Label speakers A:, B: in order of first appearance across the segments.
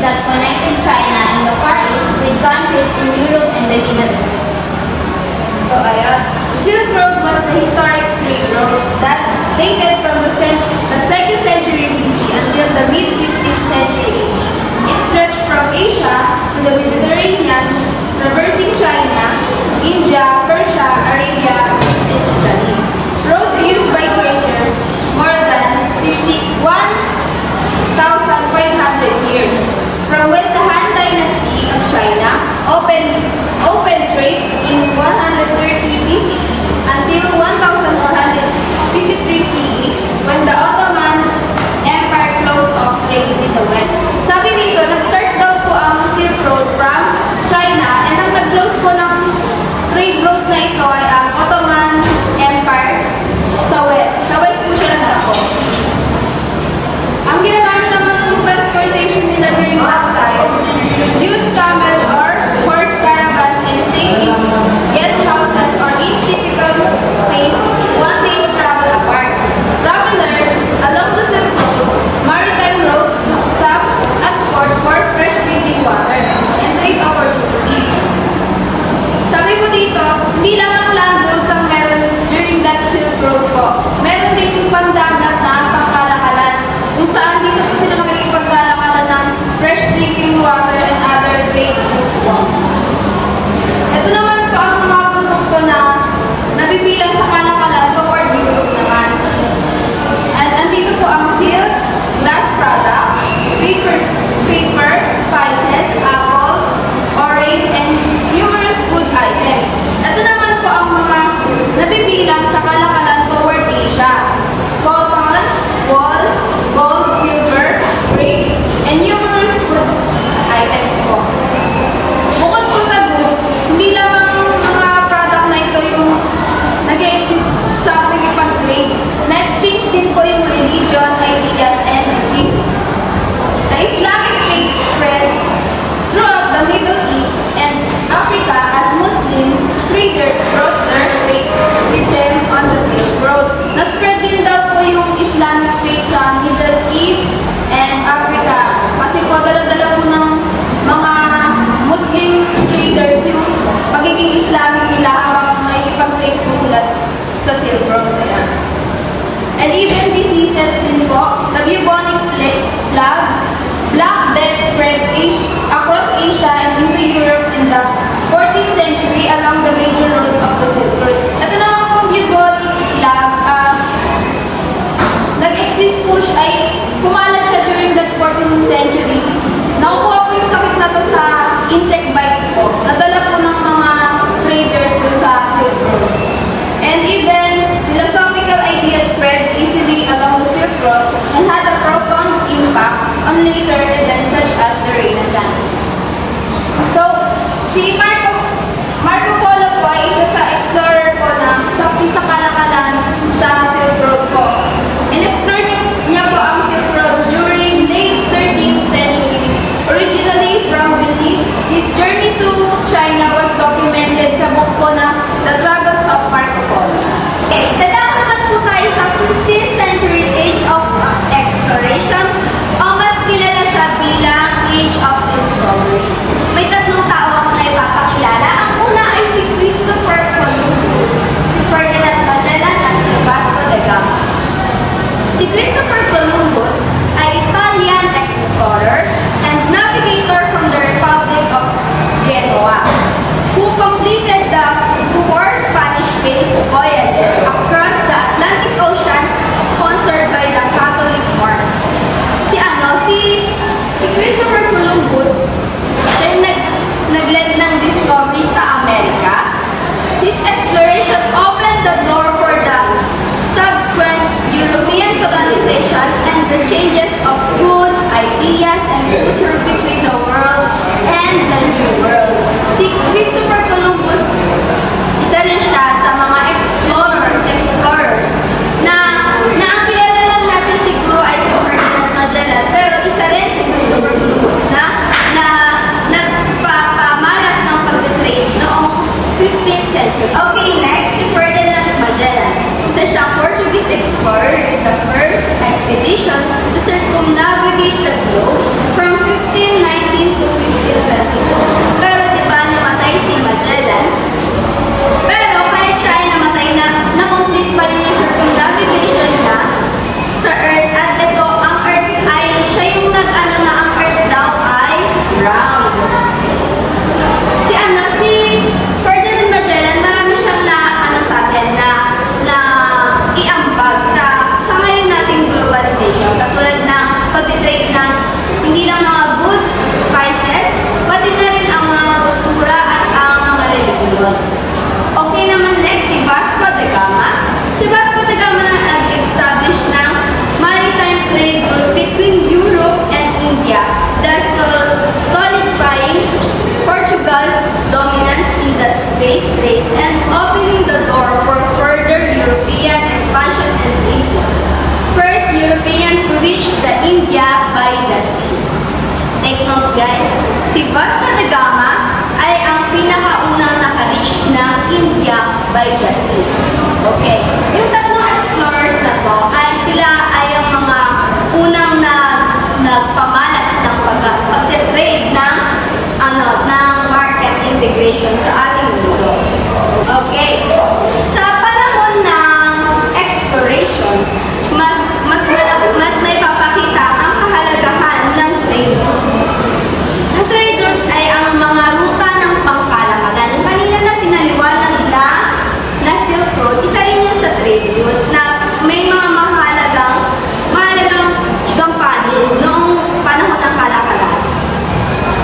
A: that connected China and the Far East with countries in Europe and the Middle East.
B: So ayan, the Silk Road was the historic trade roads that dated from the 2nd century BC until the mid-15th century AD. It stretched from Asia to the Mediterranean, traversing China, India, Persia, Arabia, Greece, and Italy. Roads used by traders more than 1,500 years. From when the Han Dynasty of China opened trade in 130 BCE until 1453 CE when the Ottoman Empire closed off trade with the West. Sabi dito, nag-start daw po ang Silk Road from China and ang nag-close po ng trade road na ito ay ang Ottoman Empire sa West. Sa West po siya nagdako. Ang ginagamit naman ng transportation nila during that time, use camel or horse caravans and stay in guest houses or each typical space 1 day's travel apart. Travelers along the Silk Road, maritime roads could stop at port for fresh drinking water and trade opportunities. Sabi po dito, hindi lang ang land roads ang meron during that Silk Road po. Meron din pandagat na pangkalakalan kung saan dito po sila magiging pagkalakalan ng fresh drinking water and other trade goods po. Ito naman po ang mga produkto na nabibilang sa kalakalan toward Europe naman. At andito po ang silk, glass products, paper, spices, apples, orange, and numerous food items. Ito naman po ang mga nabibilang sa kalakalan toward Asia. Cotton, wool, gold, silver, grapes, and numerous food items po. Bukod po sa goods, hindi lang ang mga product na ito yung nag-exist sa pagkipag-trade. Na-exchange din po yung religion, ideas, and disease. The Islamic faith spread throughout the Middle East and Africa as Muslim traders brought their trade with them on the Silk Road. Na-spread din daw po yung Islamic faith sa Middle East and Africa kasi po dala-dala po ng mga Muslim traders yung pagiging Islamic nila habang nakikipag-trade po sila sa Silk Road. Ayan. And even diseases din po, the bubonic plague, Black Death spread across Asia and into Europe in the 14th century along the major roads of the Silk Road. Ito naman pong bubonic plague, nag-exist po siya, ay kumalat siya during that 14th century. Nakukuha po yung sakit na to sa insect bites po. Nadala po ng mga traders dun sa Silk Road. And even philosophical ideas spread easily along the Silk Road and had a profound impact on later events such as the Renaissance. So, si Marco Polo po ay isa sa explorer po na saksi sa kalakalan sa Silk Road po. In-explore niya po ang Silk Road during late 13th century. Originally from Venice, his journey to China was documented sa book po na The Travels of Marco Polo.
C: Okay, dadako naman po tayo sa 16th century age of exploration o mas kilala siya bilang Age of Discovery. May tatlong tao ang naipapakita Hindi lang mga goods, spices, pati na rin ang mga kultura at ang mga religiyon. Okay naman next, si Vasco da Gama. Si Vasco da Gama na nag-establish ng maritime trade route between Europe and India, thus solidifying Portugal's dominance in the space trade and opening the door for further European expansion in Asia. First European to reach the India by the sea. Take note guys, si Vasco da Gama ay ang pinakaunang naka-reach ng India by the sea. Okay, yung tatlong explorers na to ay sila ay ang mga unang nagpamalas ng pag-trade ng market integration sa ating mundo. Okay, sa panahon ng exploration, mas may papakita ang kahalagahan ng trade routes. Ang trade routes ay ang mga ruta ng pangkalakalan. Yung kanina na pinaliwanag na Silk Road, isa rin yun sa trade routes na may mga mahalagang gampanin noong panahon ng kalakalan.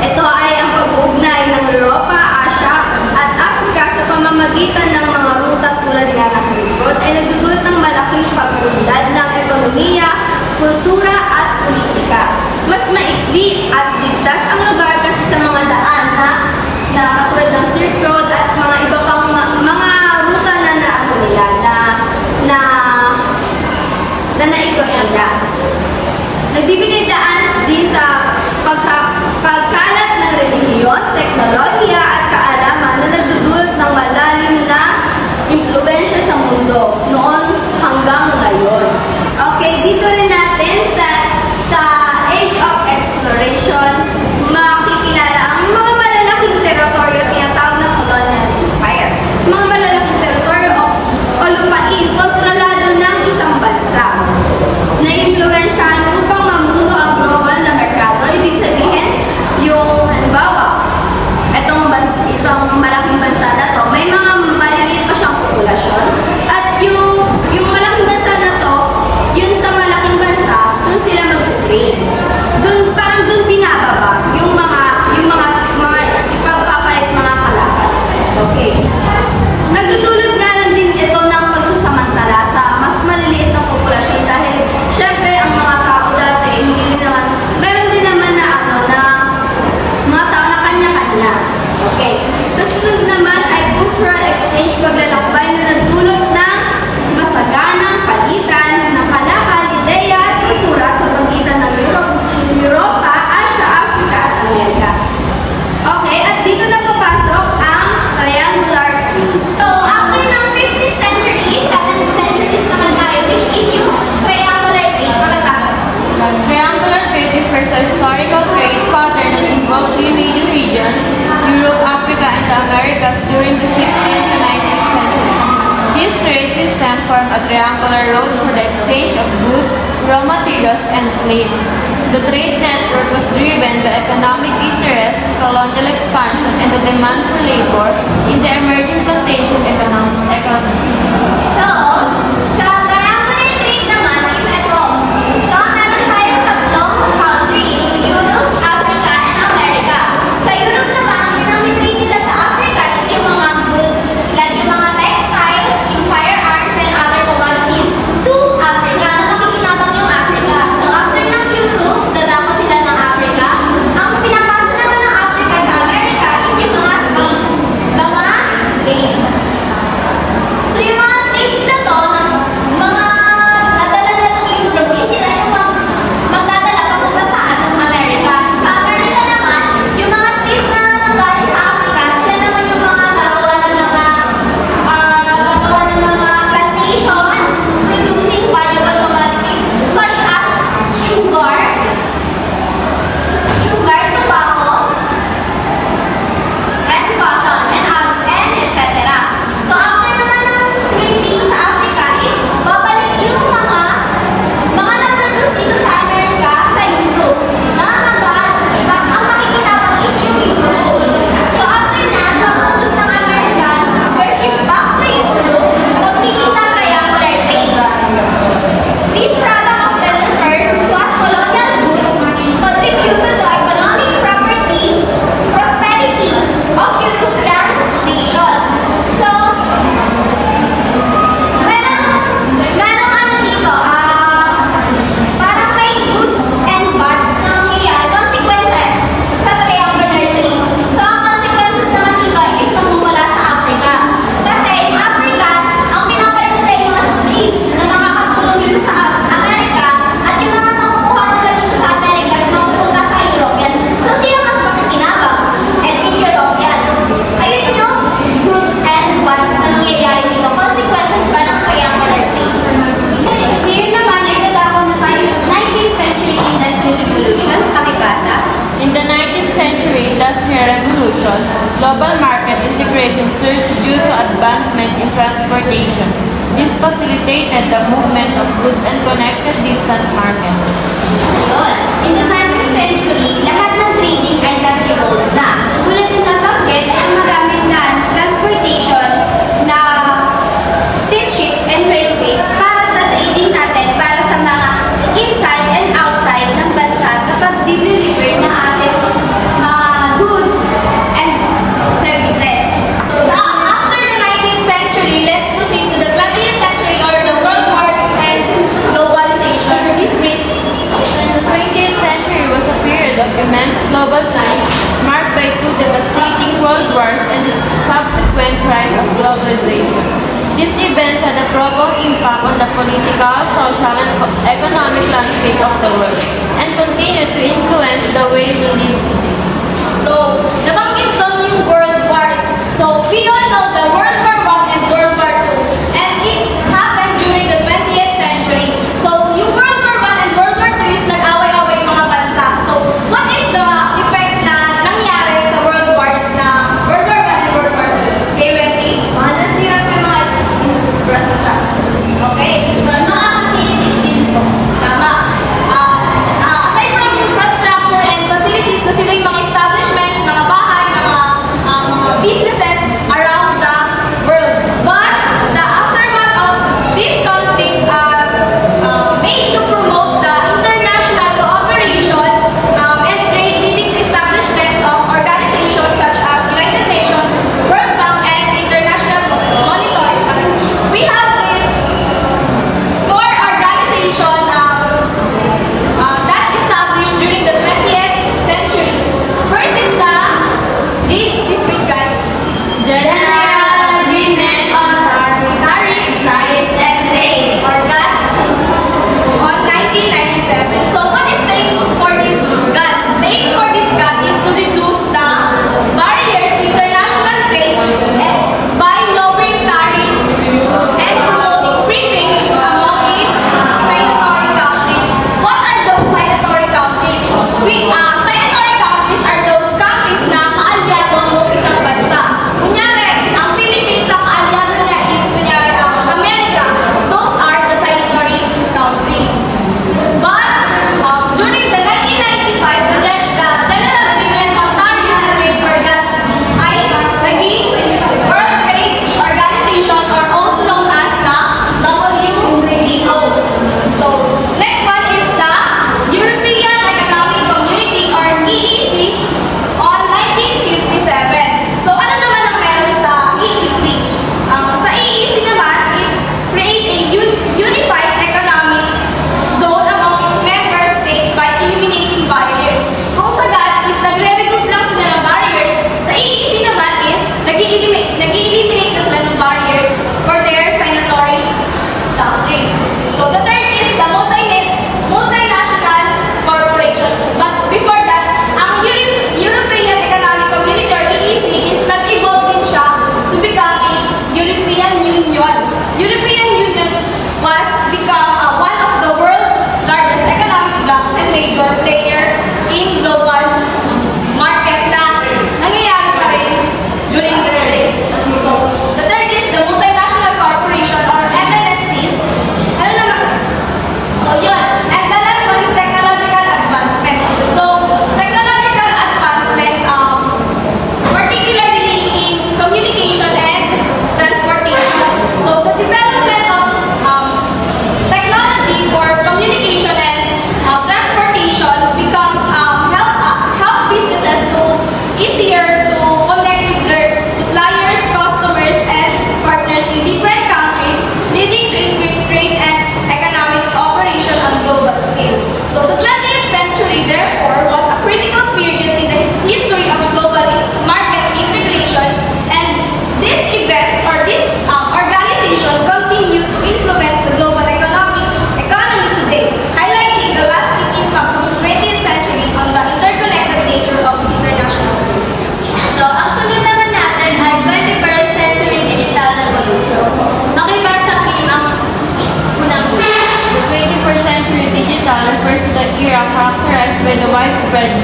C: Ito ay ang pag-uugnay ng Europa, Asia at Africa sa pamamagitan ng mga ruta tulad nga ng Silk Road ay nagdudulot ng malaking pag-unlad ng ekonomiya, kultura at politika. Mas maikli at ligtas ang lugar kasi sa mga daan na katulad ng Silk Road at mga iba pang mga ruta na naikot nila. Nagbibigay daan din sa pagkalat ng relihiyon, teknolohiya at kaalaman na nagdudulot ng malalim na impluwensya sa mundo noon hanggang ngayon. Okay, dito rin natin sa Age of Exploration, makikilala ang mga malalaking teritoryo tinatawag na colonial empire. Mga malalaking teritoryo o lupain kontrolado ng isang bansa na impluwensyahan upang mamuno ang global na merkado. Ibig sabihin, yung halimbawa, itong malaking bansa na to, may mga maliliit pa siyang populasyon at yung malaking bansa na to, yun sa malaking bansa, dun sila mag-trade. Parang dun binababa yung mga ipagpapalit mga kalakal. Okay. Nagdudulot nga lang din ito ng pagsasamantala sa mas maliliit na populasyon dahil syempre ang mga tao dati hindi rin naman, meron din naman na mga tao na kanya-kanya. Okay. Sa susunod naman ay cultural exchange, paglalakbay na nagdulot ng masaganang palitan ng kalakal, ideya at kultura sa pagitan ng Europa, Asia, Africa at Amerika. Okay, at dito na papasok ang triangular trade.
A: So, after ng 15th century, 7th centuries naman tayo, which is yung triangular trade. Pagkatapos.
B: Triangular trade refers to historical trade pattern that involved three major regions, Europe, Africa, and the Americas during the 16th to 19th centuries. This trade system formed a triangular road for the exchange of goods, raw materials, and slaves. The trade network was driven by economic interests, colonial expansion, and the demand for labor in the emerging plantation economies.
A: So, sa triangular trade naman is ito. So, meron tayong tatlong country, yung Europe, Africa, and America. Sa Europe naman, ang pinag-trade nila sa Africa is yung mga goods, like yung mga textiles, yung firearms, and other commodities to Africa, na makikinabang yung Africa. So, after ng Europe, dadako sila ng Africa. Ang pinapasa naman ng Africa sa America is yung mga slaves. Mga slaves. So, yung mga slaves
D: Industrial Revolution, global market integration surged due to advancement in transportation. This facilitated the movement of goods and connected distant markets.
A: Yun. In the 20th century, lahat ng trading ay nag-evolve na. Tulad ng nabanggit ay ang magamit na transportation na steamships and railways para sa trading natin, para sa mga inside and outside ng bansa kapag deliver na ating mga goods and services.
E: After the 19th century, let's proceed to the 20th century or the world wars and globalization. This brings
D: The 20th century was a period of immense global change, marked by two devastating world wars and the subsequent rise of globalization. These events had a profound impact on the political, social, and economic landscape of the world, and continue to influence the way we live today.
E: so nabanggit doon yung world wars. So we all know the World War I and World War II, and it happened during the 20th century. So yung World War I and World War II is nag-away-away mga bansa. So what is the effects na nangyari sa world wars na World War I and World War II? Okay, Wendy?
A: Mga nasira pa yung mga infrastructure.
E: Okay, mga facilities din po. Tama. Aside from infrastructure and facilities, na sila yung mga establishments, mga bahay, mga businesses around the world. But the aftermath of these conflicts are made to promote the international cooperation and trade, leading to establishments of organizations such as United Nations, World Bank, and International Monetary Fund. We have this four organizations that established during the 20th century.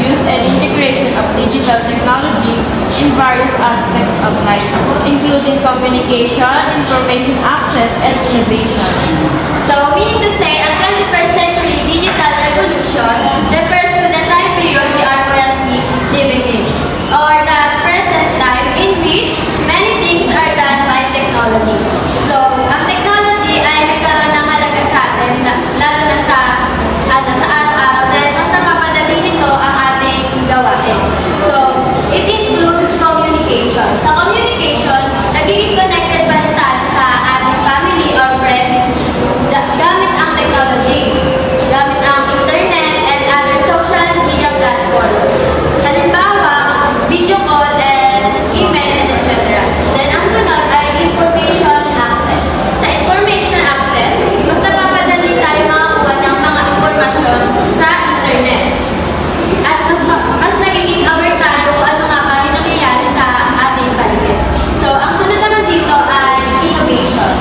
D: use and integration of digital technology in various aspects of life, including communication, information access, and innovation.
A: So, meaning to say, a 21st century digital revolution refers to the time period we are currently living in, or the present time in which many things are done by technology. So, ang technology ay nagkaroon ng halaga sa atin, lalo na sa araw-araw, dahil mas napapadali nito ang ating gawain. So, it includes communication. Sa communication, nagiging connected ba rin tayo sa ating family or friends gamit ang technology, gamit ang internet and other social media platforms. Halimbawa, video call and email and etc. Then ang sunod ay information access. Sa information access, mas napapadali tayo makakuha ng mga impormasyon sa internet. At mas nagiging aware tayo kung ano nga ba yung nangyayari sa ating paligid. So, ang sunod naman dito ay innovation.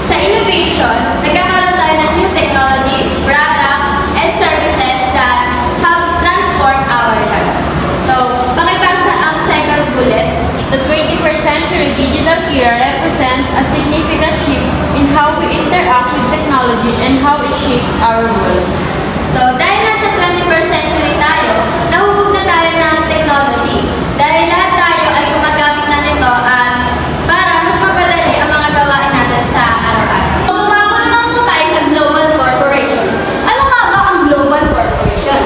A: Sa innovation, nagkakaroon tayo ng new technologies, products, and services that have transformed our lives. So, pakipasa ang second bullet.
D: The 21st century digital era represents a significant shift in how we interact with technology and how it shapes our world.
A: So, dahil nasa 21st century tayo, nahubog na tayo ng technology. Dahil lahat tayo ay gumagamit na nito at para mas mapadali ang mga gawain natin sa araw-araw.
E: So, umabot na po tayo sa Global Corporation. Ano nga ba ang Global Corporation?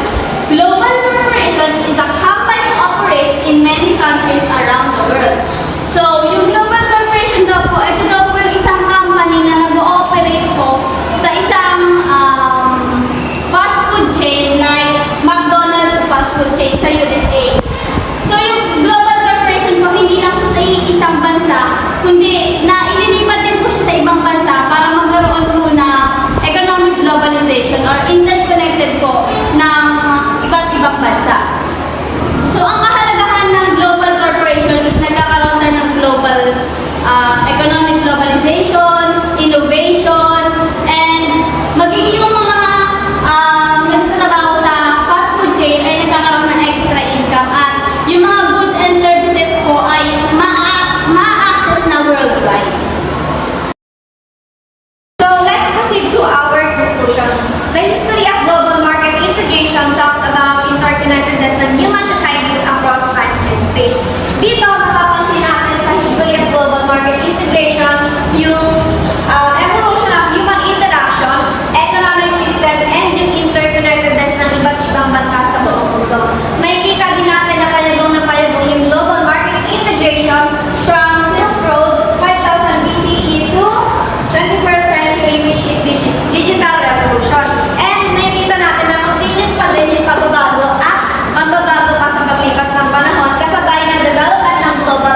E: Global Corporation is a company that operates in many countries around the world. So, yung Global Corporation daw po, ito daw po yung isang company na nag-ooperate po sa isang fast food chain like McDonald's fast food chain sa USA. So, yung Global Corporation po, hindi lang siya sa isang bansa, kundi na ililipat din po siya sa ibang bansa para magkaroon po ng economic globalization or interconnected po ng iba't ibang bansa. So, ang kahalagahan ng Global Corporation is nagkakaroon tayo ng global economic globalization, innovation, and magiging yung mga nagtatrabaho sa fast food chain ay nagkakaroon ng extra income at yung mga goods and services po ay ma-access na worldwide.
C: So let's proceed to our conclusions. The history of global market integration talks about interconnectedness ng human societies across time and space. Dito, mapapansin natin sa history of global market integration yung evolution of human interaction, economic system, and yung interconnectedness ng iba't ibang bansa sa buong mundo. Makikita din natin na payabong yung global market integration from Silk Road 5000 BCE to 21st century, which is digital revolution. And makikita natin na continuous pa din yung pagbabago at magbabago pa sa paglipas ng panahon kasabay ng development ng global